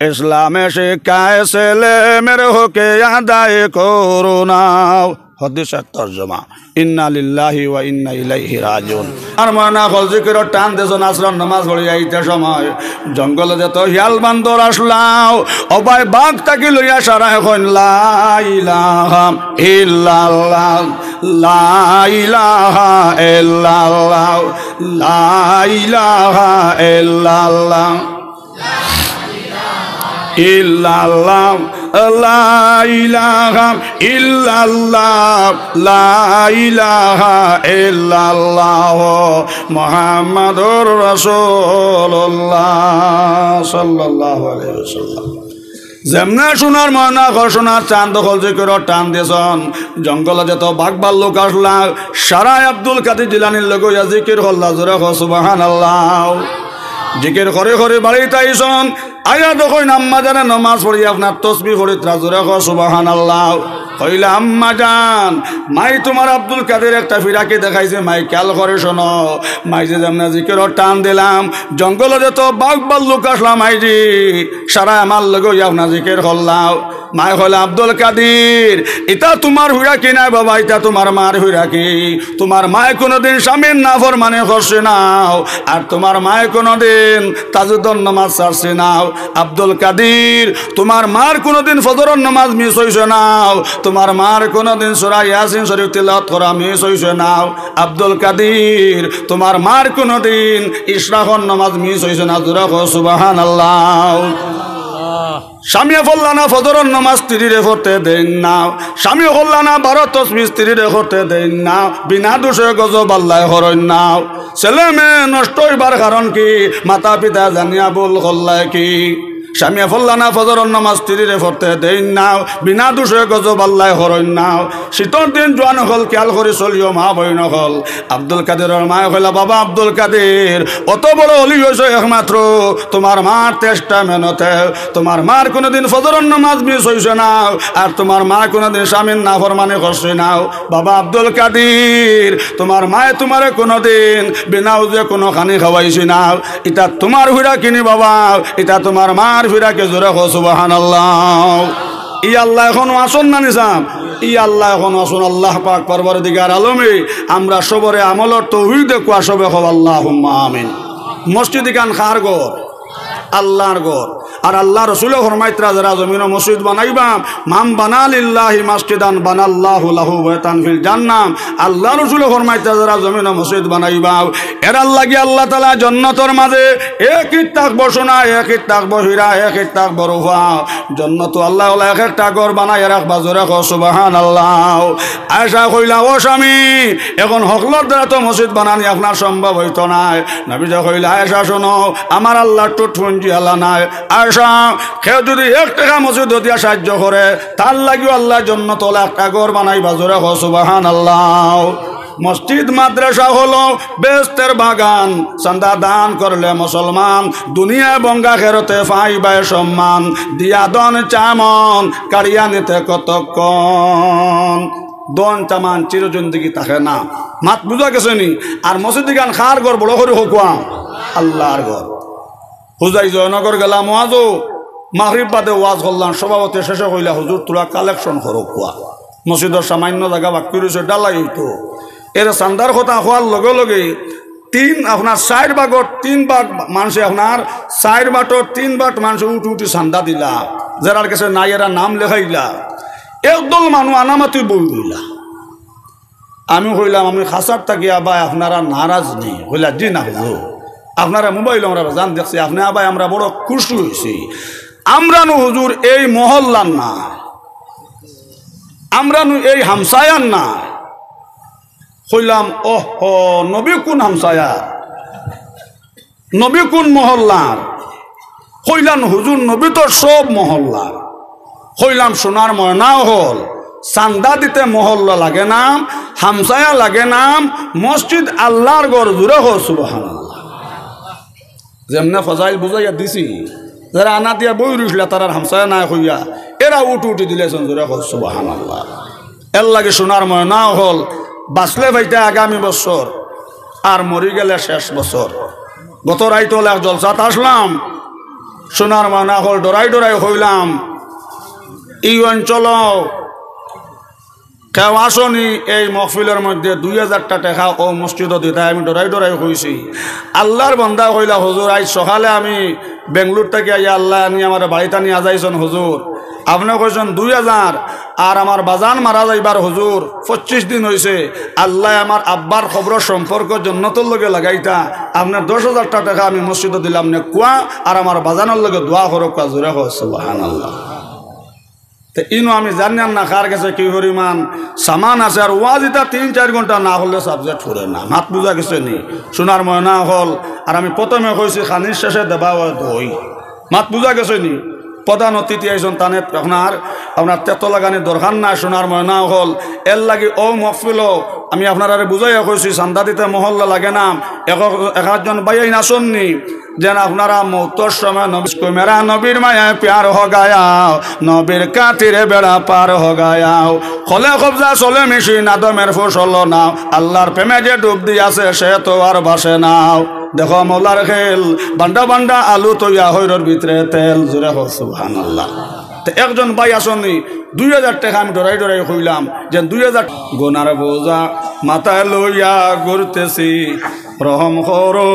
ইসলামে শিখায় ছেলে মেয়ের হোকে আদায় করো নাও হাদিসের তরজমা ইন্না লিল্লাহি ওয়া ইন্না ইলাইহি রাজিউন আর মানা কল জিকির টান দেজন আসলাম নামাজ পড়ি আইতে সময় জঙ্গলে যেত হিয়াল বান্দর আসলাও অবাই বাঘ তাকি লইয়া সারা এখন লা ইলাহা ইল্লাল্লাহ লা ইলাহা ইল্লাল্লাহ লা ইলাহা ইল্লাল্লাহ ইল্লাল্লাহ লা ইলাহা ইল্লাল্লাহ লা ইলাহা ইল্লাল্লাহ মুহাম্মাদুর রাসূলুল্লাহ সাল্লাল্লাহু আলাইহি ওয়াসাল্লাম যেমনা সোনার ময়না ঘোষণার চাঁদ দখল জিকির টান দিয়েছেন জঙ্গলে যেত বাঘ ভাল্লুক আসলা সারাই আব্দুল কাদের জিলানির লগে জিকির হল্লা জোরে সুবহানাল্লাহ জিকির করে করে বাড়িতে আইসন আয়া দেখুন আম্মা জানে নমাজ পড়ি আপনার তসবিহ পড়ি রাজুরে সুবহানাল্লাহ কইলা আম্মা জান মাই তোমার আব্দুল কাদের একটা ফিরাকে দেখাইছে মাই খেয়াল করে শোনো মাই যে যেমন জিকির টান দিলাম জঙ্গলে যেত বাঘ ভাল্লুক আসলাম মাইজি সারা আমার লগে আপনার জিকির করলাম মাই হইলা আব্দুল কাদের এটা তোমার হুইরা কি নাই বাবা এটা তোমার মার হুইরা কি তোমার মায় কোনোদিন স্বামীর নাফরমানি করছে নাও আর তোমার মায় কোনোদিন তাজুদ্দোর নামাজ ছাড়ছে নাও আব্দুল কাদের তোমার মার কোনোদিন ফজরের নামাজ মিস হইছে নাও তোমার মার কোনোদিন সূরা ইয়াসিন শরীফ তিলাওয়াত করা মিস হইছে নাও আব্দুল কাদের তোমার মার কোনোদিন ইশরাকের নামাজ মিস হইছে না জোরে সুবহানাল্লাহ স্বামী বললা না ফজরের নামাজ স্ত্রীরে পড়তে দেন না স্বামী বললা না 12 তসবিহ স্ত্রীরে করতে দেন না বিনা দোষে গজব আল্লাহ হরণ না ছেলে মেয়ে নষ্ট হইবার কারণ কি মাতা পিতা জানিয়া বল করলায় কি স্বামী বললা না ফজরের নামাজ স্ত্রীরে পড়তে দেন না বিনা দোষে গজব আল্লাহ হরণ না শীতর দিন জোয়ান হল খেয়াল করে চলিও মা বইন হল আব্দুল কাদেরের মায় হইলা বাবা আব্দুল কাদের অত বড় অলি হয়েছে একমাত্র তোমার মার চেষ্টা মেহনতে তোমার মার কোনোদিন ফজরের নামাজ মিস হইছে না আর তোমার মা কোনোদিন স্বামীর নাফরমানি করছে না বাবা আব্দুল কাদের তোমার মায়ে তোমারে কোনোদিন বিনা উজে কোনো খানি খাওয়াইছে না এটা তোমার হুইরা কিনি বাবা এটা তোমার মার ফিরাকে জোরে সুবহানাল্লাহ ই আল্লাহ এখন আসন না নিজাম ই আল্লাহ এখন আসুন আল্লাহ পাক পরবর্তীকার আলমে আমরা সবরে আমলর তৌহিদ কোয়া সবে হব আল্লাহুম্মা আমিন মসজিদ কান খার গর আল্লাহর গর আর আল্লাহ রসুল ফরমাইতরা যারা জমিন মসজিদ বানাইবা মাম বানা লিল্লাহি মাসজিদান বানাল্লাহু লাহু বাইতান ফিল জান্নাহ আল্লাহ রসুল ফরমাইতরা যারা জমিন মসজিদ বানাইবা এর লাগি আল্লাহ তাআলা জান্নাতের মাঝে এক ইত্তাক বসনা এক ইত্তাক বহিরা এক ইত্তাক বরফা জান্নাত আল্লাহ ওলা এক একটা ঘর বানায় রাখবা জোরে সুবহানাল্লাহ আয়েশা কইলা ও স্বামী এখন হকলর দ্বারা তো মসজিদ বানানি আপনার সম্ভব হইতো না নবী কইলা আয়েশা শোনো আমার আল্লাহ টুটফুঞ্জি কমিটি আল্লাহ নাই আশা কেউ যদি 1 টাকা মসজিদ দিয়া সাহায্য করে তার লাগিও আল্লাহ জান্নাত ওলা একটা ঘর বানাইবা জোরে হ সুবহানাল্লাহ মসজিদ মাদ্রাসা হলো বেহেশতের বাগান চাঁদা দান করলে মুসলমান দুনিয়া এবং আখিরাতে পাইবে সম্মান দিয়া দন চামন কাড়িয়া নিতে কতক্ষণ দন চামান চিরজিন্দগি থাকে না মাত বুঝা গেছে নি আর মসজিদ গান খার ঘর বড় করে হোকুয়া আল্লাহর ঘর হুজাই জয়নগর গেলাম ওয়াজও মাগরিব বাদে ওয়াজ করলাম সভাপতি শেষে কইলা হুজুর তোরা কালেকশন করো কুয়া মসজিদের সামান্য জায়গা বাকি রয়েছে ডালাই হইতো এর চান্দার কথা হওয়ার লগে লগে 4 ভাগর 3 ভাগ মানুষে আপনার 4 বাটর 3 বাট মানুষ উঠি চান্দা দিলা যারার কাছে নাই এরা নাম লেখাইলা একদল মানুষ আনামাতি বই দিলা আমি কইলাম আমি খাসার থাকিয়া বা আপনারা নারাজ নেই কইলা জি না হুজুর আপনারা মোবাইল আমরা জান দেখছি আপনি আবাই আমরা বড় খুশি হয়েছি আমরা নু হুজুর এই মহল্লার না আমরা নু এই হামসায়ার না কইলাম ওহ নবী কোন হামসায়া নবী কোন মহল্লার কইলাম হুজুর নবী তো সব মহল্লা কইলাম সোনার ময়নাও হল চান্দা দিতে মহল্লা লাগে নাম হামসায়া লাগে নাম মসজিদ আল্লাহর ঘর জুড়ে হো সুবহানাল্লাহ যেমনে ফজাইল বুঝাইয়া দিছি যারা আনা দিয়া বই রুইলা তারার হামসায়া না হইয়া এরা উঠি দিলেছেন জুড়ে হো সুবহানাল্লাহ এর লাগে সোনার ময়নাও হল বাঁচলে ভাইটা আগামী বছর আর মরি গেলে শেষ বছর গত রাইত হলে এক জলসাত আসলাম সোনার ময়না হল ডরাই হইলাম এই অঞ্চল কেউ আসনি এই মহফিলের মধ্যে 2000 টাকা ও মসজিদ দিতে আমি ডরাই হয়েছি আল্লাহর বন্দা হইলা হুজুর আজ সকালে আমি বেঙ্গলোর থেকে আইয়া আল্লাহ নিয়ে আমার বাড়িতে নিয়ে যাইছেন হুজুর আপনি কইছেন 2000 আর আমার বাজান মারা যাইবার হুজুর 25 দিন হয়েছে আল্লাহ আমার আব্বার খবর সম্পর্ক জন্নতর লগে লাগাইতা আপনার 10,000 টাকা আমি মসজিদে দিলাম না কুয়া আর আমার বাজানের লগে দোয়া করো কুয়া জোরে হয় সুবহানাল্লাহ তো ইনো আমি জানি না কার কাছে কি পরিমাণ সামান আছে আর ওয়াজিটা 3-4 ঘন্টা না হলে সাবজেক্ট করে না মাত বুঝা গেছে নি সোনার ময়না হল আর আমি প্রথমে কইছি খানির শেষে দেবা দই মাত বুঝা গেছে নি প্রধান অতিথি আইসন তানে আপনার তেতো লাগানি দরকার না সোনার ময়না হল এর লাগে ও মহফিল আমি আপনারা বুঝাইয়া কইছি চান্দা দিতে মহল্লা লাগে না একজন বাইয়াই নাচননি যেন আপনারা মৌতর সময় মেরা নবীর মায়া প্যার হ গায়াও নবীর কাতিরে বেড়া পার হ গায়াও খলে কবজা চলে মিশি নাদমের ফসল নাও আল্লাহর প্রেমে যে ডুব দিয়াছে সে তো আর ভাসে নাও দেখো মৌলার খেল বান্ডা আলু তৈয়া হইরর ভিতরে তেল জোরে হোক সুবহানাল্লাহ তো একজন ভাই আসনি 2000 টাকা আমি ডরাই কইলাম যে 2000 গোনার বোঝা মাথায় লইয়া ঘুরতেছি রহম করো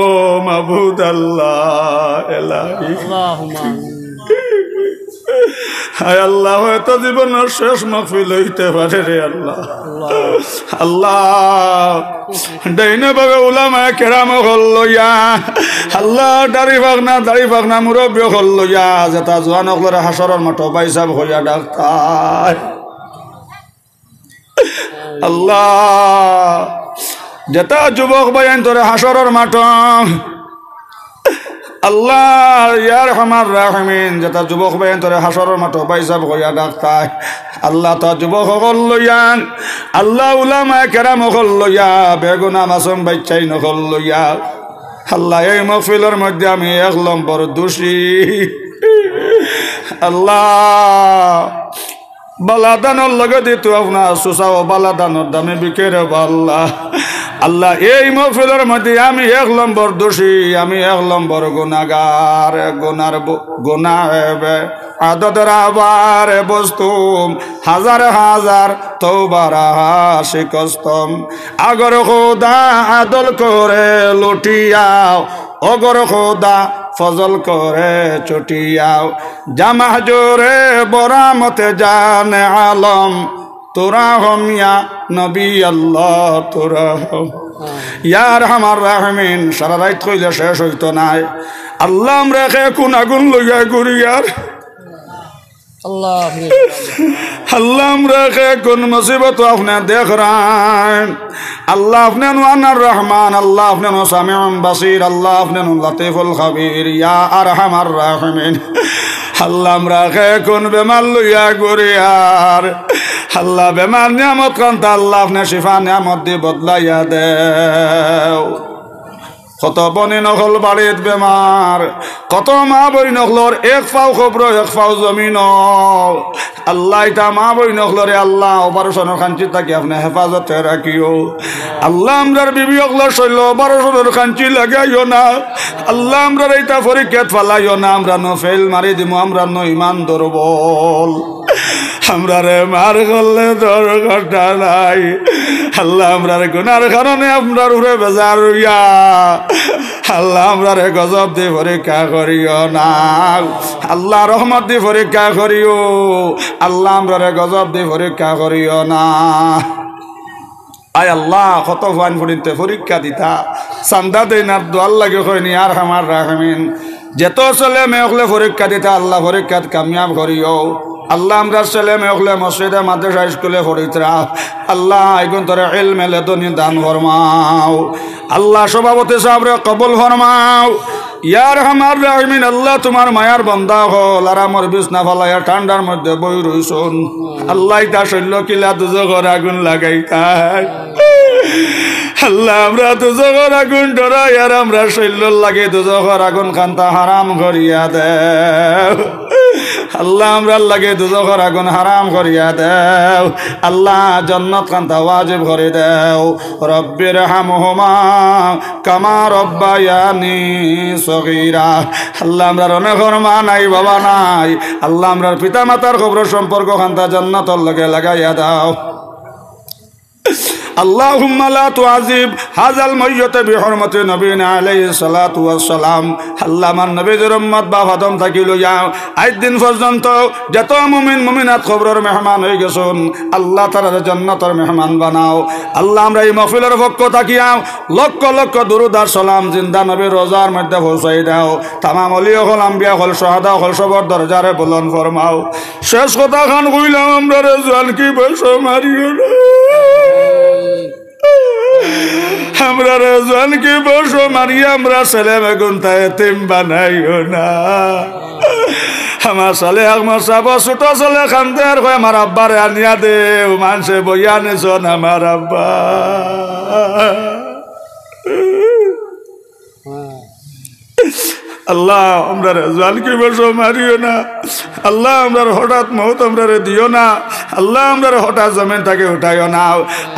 মাবুদ আল্লাহ এলাহি হায় আল্লাহ হয়তো জীবনের শেষ মাহফিল হইতে পারে রে আল্লাহ ডাইনে ভাবে উলামা কেরাম হল লইয়া আল্লাহ দাড়ি ভাগনা মুরব্বী হল লইয়া যেটা জোয়ান হলের হাসরের মাঠ পাইসাব হইয়া ডাক্তার আল্লাহ যেটা যুবক বায়ান তোরে হাসরের মাঠ আল্লাহ ইয়ার রহমান রাহমিন যেটা যুবক বায়ান তোরে হাসরের মাঠ পাইসাব হইয়া ডাক্তার আল্লাহ তা যুবক হল লইয়ান আল্লাহ উলামা কেরাম হল লইয়া বেগুনা মাসুম বাচ্চাই নহল লইয়া আল্লাহ এই মহফিলের মধ্যে আমি 1 নম্বর দোষী আল্লাহ বালাদানোর লগে দিত আপনার সুসাও বালাদানোর দামে বিকের আল্লাহ আল্লাহ এই মহফিলের মধ্যে আমি 1 নম্বর দোষী আমি 1 নম্বর গুনাহগার গুনাহ হবে আদতের আবার বস্তুম হাজার তওবার শিকস্তম আগর খোদা আদল করে লুটিয়াও অগর খোদা ফজল করে চটিয়াও জামা জোরে বরামতে জানে আলম তোরা হমিয়া নবী আল্লাহ তোরা ইয়ার আমার রাহমিন সারা রাত কইলে শেষ হইতো নাই আল্লাহ রেখে কোন আগুন লইয়া ঘুরিয়ার अल्लाह हमरा के कौन मुसीबत आपने देख रहा है अल्लाह अपने नुआनर रहमान अल्लाह अपने नु सामिउन बसीर अल्लाह अपने नु लतीफुल खबीर या अरहमर राहिमीन अल्लाह हमरा के कौन बेमार लुया गुरियार अल्लाह बेमार नियामत कांता अल्लाह अपने शिफा नियामत दी बदलाया दे कत बनी नखल बाड़ीत बेमार कत मा बई नखलर एक पाव खबर एक पाव जमीन अल्लाह इता मा बई नखलरे अल्लाह ऑपरेशन खांची ताकि अपने हेफाजत राखियो अल्लाह हमरार बीबी अगलर शैल ऑपरेशन खांची लगाइयो ना अल्लाह हमरार इता परीक्षात फलाइयो ना हमरा नो फेल मारी दिमो हमरा नो ईमान दुर्बल हमरारे मार करले दरकारटा নাই अल्लाह हमरारे गुनार कारणे हमरार उपरे बेजार हইয়া अल्लाह हमरारे गजब दे परीक्षा करियो ना अल्लाह रहमत दे परीक्षा करियो अल्लाह हमरारे गजब दे परीक्षा करियो ना आय अल्लाह कत फान फुरिते परीक्षा दिता सान्दा देना दोआल लागे कइनी यार हमार राहमीन जेतो चले मैं ओखले परीक्षा दिता अल्लाह परीक्षात कामयाब करियो अल्लाह हमरा चले मैं ओखले मस्जिद माद्रासा स्कूले पढ़ितरा अल्लाह आइगुन तोरे इल्म लेदनी दान फरमाओ अल्लाह सभापति साहब रे कबूल फरमाओ यार हमार राहिमीन अल्लाह तुम्हार मायार बंदा हल और आमार बिछना फलाया ठंडार मध्य बई रइछन अल्लाह इता शल्य किला दुजखर आগুন लागाइता अल्लाह हमरा दुजखर आগুন डरा यार हमरा शल्य लागे दुजखर आগুন खानता हराम करिया दे अल्लाह हमरा लगे दुजखर आগুন हराम करिया देव अल्लाह जन्नत खानता वाजिब करे देव रब्बिरहमहुमा कमा रब्बायानी सगीरा अल्लाह हमरा अनेकर मा नाई बाबा नाई अल्लाह हमरा पिता मातार खबर सम्पर्क खानता जन्नतर लगे लागाइया दाओ अल्लाहुम्मा ला तुआजिब हाजाल मय्यत बिहुरमति नबीना अलैहि सलातु वस्सलाम अल्लाह मान नबीर उम्मत बा फादम थाकी लइया आज दिन पर्यন্ত যত মুমিন মুমিনাত কবরের মেহমান হয়ে গেছুন আল্লাহ তাআলার জান্নাতের মেহমান বানাও আল্লাহ আমরা এই মাহফিলের পক্ষ থাকিয়া লক্ষ লক্ষ দুরূদ আর সালাম জিন্দা নবীর রোজার মধ্যে পৌঁছাই দাও तमाम ওলিয়া হল আম্বিয়া হল শাহাদা হল সবার দরজারে বুলন্দ ফরমাও শেষ কথা খান কইলাম আমরা রেজাল কি বসো মারিও না हमरा रज़ान की बसो मारिया हमरा सले में गुंता यतीम बनाइयो ना हमार सले हमार साबा सुटा सले खानदेर को हमार अब्बा रे आनिया दे मान से बयाने सोन हमार अब्बा अल्लाह हमरा रज़ान की बसो मारियो ना अल्लाह हमरा हठात मौत हमरा रे दियो ना अल्लाह हमरा हठात जमीन ताके उठाइयो ना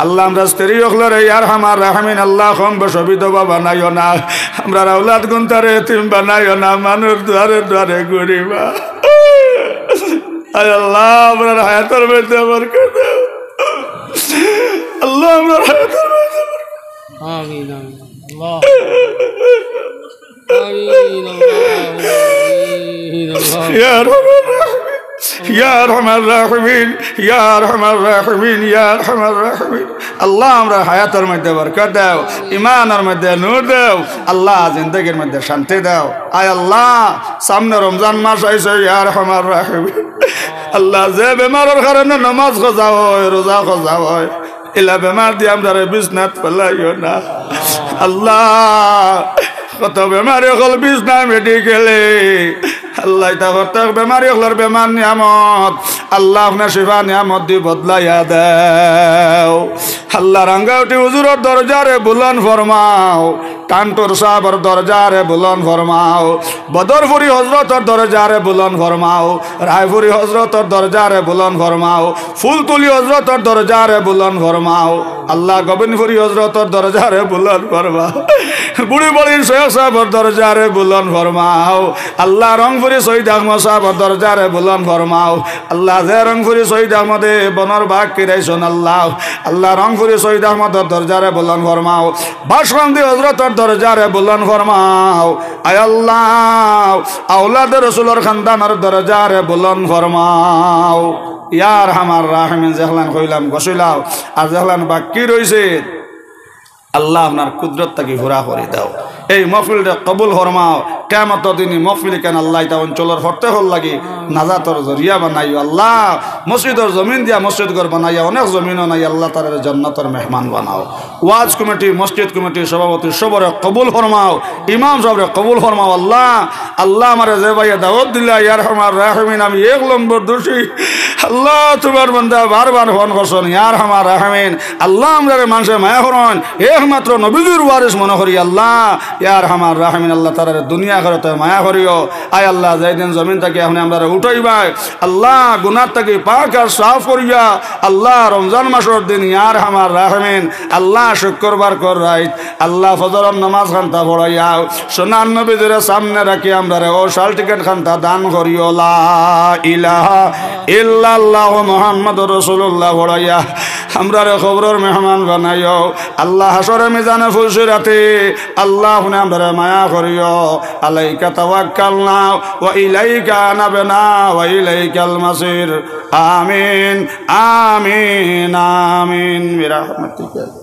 अल्लाह हमरा स्त्री ओखलरे यार हमार रहमीन अल्लाह हम बसबित बाबा बनाइयो ना हमरा औलाद गुंतारे यतीम बनाइयो ना मानुर द्वारे द्वारे गरीबा अल्लाह हमरा हयातर मध्य बरकत दे अल्लाह हमरा हयातर मध्य आमीन अल्लाह या रहमान राहिमीन या रहमान राहिमीन या रहमान राहिमीन अल्लाह हमरा हयातर मध्य बरकत दाओ ईमानर मध्य नूर दाओ अल्लाह जिंदगीर मध्य शांति दाओ आय अल्लाह सामने रमजान मास आइছে या रहमान राहिमीन अल्लाह जे बेमारर कारणे नामाज कजा হয় रोजा कजा হয় इला बेमार দিয়ে আমরা বিছনাত ফেলাইও না अल्लाह কত বেমারে হল বিছনা মেডিকেলে अल्लाह तक बेमारी हलर बेमार नियामत अल्लाह अपना शिफा नियामत दी बदलाया दे अल्लाह रंगावटी हुजूर दरजारे बुलंद फरमाओ टांटोर साहबर दरजारे बुलंद फरमाओ बदरपुरी हजरतर दरजारे बुलंद फरमाओ रायपुरी हजरतर दरजारे बुलंद फरमाओ फुलतुली हजरतर दरजारे बुलंद फरमाओ अल्लाह गोबिंदपुरी हजरतर दरजारे बुलंद फरमाओ बुढ़ी बड़ी शेख साहबर दरजारे बुलंद फरमाओ अल्लाह रंगपुरी शहीद अहमद साहब दरजारे बुलंद फरमाओ अल्लाह जे रंगपुरी शहीद अहमद बनर बाग किराइसन अल्लाह अल्लाह रंगपुरी शहीद अहमद दरजारे बुलंद फरमाओ बासरंदी हजरत दरजारे बुलंद फरमाओ आय अल्लाह औलाद रसूलर खानदानर दरजारे बुलंद फरमाओ यार हमार राहिमीन जहलान कइलाम गसइलाओ আর जहलान बाकी रइছে अल्लाह আপনার কুদরত তাকে পুরা করে দাও। এই মহফিলটা কবুল ফরমাও কিয়ামত দিনে মহফিল কেন আল্লাহ তা অঞ্চলের হরতে হল লাগি নাজাতর জরিয়া বানাইও আল্লাহ মসজিদের জমিন দিয়া মসজিদ ঘর বানাইয়া অনেক জমিনও নাই আল্লাহ তার জান্নাতের মেহমান বানাও ওয়াজ কমিটি মসজিদ কমিটি সভাপতি সবরে কবুল ফরমাও ইমাম সাহেবরে কবুল ফরমাও আল্লাহ আল্লাহ আমারে যে ভাইয়া দাওয়াত দিলা ইয়ার রহমান রাহিমিন আমি 1 নম্বর দোষী আল্লাহ তোমার বান্দা বারবার ফোন করছেন ইয়ার রহমান রাহিমিন আল্লাহ আমরা মানুষের মায়া করন একমাত্র নবীর ওয়ারিস মনে করি আল্লাহ ইয়ার রহমান রাহিমিন আল্লাহ তার দুনিয়া করতে মায়া করিও আয় আল্লাহ যাই দিন জমিন থেকে এখন আমরা উঠাইবাই আল্লাহ গুনাহ থেকে পাক আর সাফ করিয়া আল্লাহ রমজান মাসের দিন ইয়ার রহমান রাহিমিন আল্লাহ শুক্রবার কর রাইত আল্লাহ ফজরের নামাজ খানতা পড়াইয়াও সোনার নবীদের সামনে রাখি আমরা ও শাল টিকেট খানতা দান করিও লা ইলাহা ইল্লাল্লাহ মুহাম্মাদুর রাসূলুল্লাহ পড়াইয়া আমরা খবরের মেহমান বানাইও আল্লাহ হাসরে মিজানে ফুলসিরাতে আল্লাহ আমরা মায়া করিও আলাইকা তাওয়াক্কালনা ওয়া ইলাইকা আনাবনা ওয়া ইলাইকাল মাসির আমিন আমিন আমিন বিরহমাতিকা